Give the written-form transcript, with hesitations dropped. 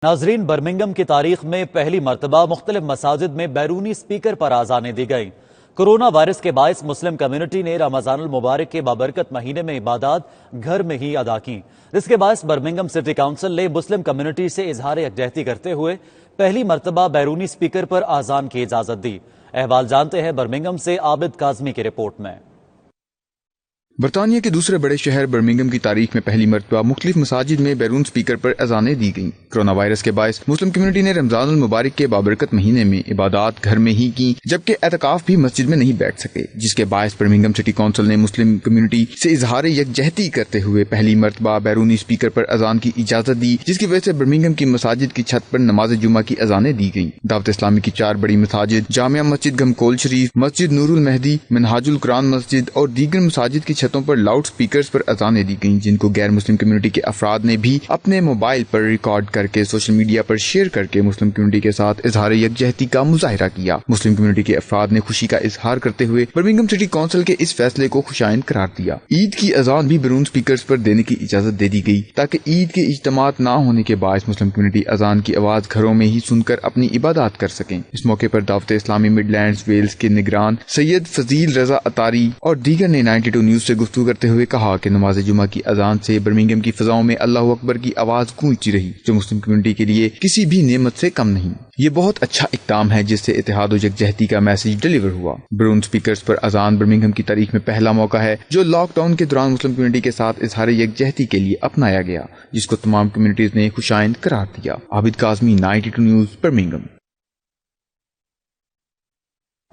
ناظرین، برمنگھم کی تاریخ میں پہلی مرتبہ مختلف مساجد میں بیرونی سپیکر پر آذانیں دی گئیں۔ کورونا وائرس کے باعث مسلم کمیونٹی نے رمضان المبارک کے بابرکت مہینے میں عبادات گھر میں ہی ادا کی، جس کے باعث برمنگھم سٹی کونسل نے مسلم کمیونٹی سے اظہار یکجہتی کرتے ہوئے پہلی مرتبہ بیرونی سپیکر پر آذان کی اجازت دی۔ احوال جانتے ہیں برمنگھم سے عابد کاظمی کی رپورٹ میں۔ برطانیہ کے دوسرے بڑے شہر برمنگھم کی تاریخ میں پہلی مرتبہ مختلف مساجد میں بیرون سپیکر پر اذانیں دی گئیں۔ کورونا وائرس کے باعث مسلم کمیونٹی نے رمضان المبارک کے بابرکت مہینے میں عبادات گھر میں ہی کی، جبکہ اعتکاف بھی مسجد میں نہیں بیٹھ سکے، جس کے باعث برمنگھم سٹی کونسل نے مسلم کمیونٹی سے اظہار یکجہتی کرتے ہوئے پہلی مرتبہ بیرونی سپیکر پر اذان کی اجازت دی، جس کی وجہ سے برمنگھم کی مساجد کی چھت پر نماز جمعہ کی اذانیں دی گئیں۔ دعوت اسلامی کی 4 بڑی مساجد جامعہ مسجد گھمکول شریف، مسجد نور المہدی، منہاج القرآن مسجد اور دیگر مساجد کی چھتوں پر لاؤڈ سپیکرز پر اذانیں دی گئیں، جن کو غیر مسلم کمیونٹی کے افراد نے بھی اپنے موبائل پر ریکارڈ کر کے سوشل میڈیا پر شیئر کر کے مسلم کمیونٹی کے ساتھ اظہار یکجہتی کا مظاہرہ کیا۔ مسلم کمیونٹی کے افراد نے خوشی کا اظہار کرتے ہوئے برمنگھم سٹی کونسل کے اس فیصلے کو خوشائند قرار دیا۔ عید کی اذان بھی بیرون سپیکرز پر دینے کی اجازت دے دی گئی تاکہ عید کے اجتماعات نہ ہونے کے باعث مسلم کمیونٹی اذان کی آواز گھروں میں ہی سن کر اپنی عبادات کر سکیں۔ اس موقع پر دعوت اسلامی مڈ لینڈز ویلز کے نگران سید فضیل رضا اطاری اور دیگر نے 92 نیوز سے گفتگو کرتے ہوئے کہا کہ نماز جمعہ کی اذان سے برمنگھم کی فضاؤں میں اللہ اکبر کی آواز گونجتی رہی، جو مسلم کمیونٹی کے لیے کسی بھی نعمت سے کم نہیں۔ یہ بہت اچھا اقدام ہے جس سے اتحاد و یکجہتی کا میسج ڈیلیور ہوا۔ بیرون سپیکرز پر اذان برمنگھم کی تاریخ میں پہلا موقع ہے جو لاک ڈاؤن کے دوران مسلم کمیونٹی کے ساتھ اظہار یکجہتی کے لیے اپنایا گیا، جس کو تمام کمیونٹیز نے خوشائند قرار دیا۔ عابد کاظمی، 92 نیوز، برمنگھم۔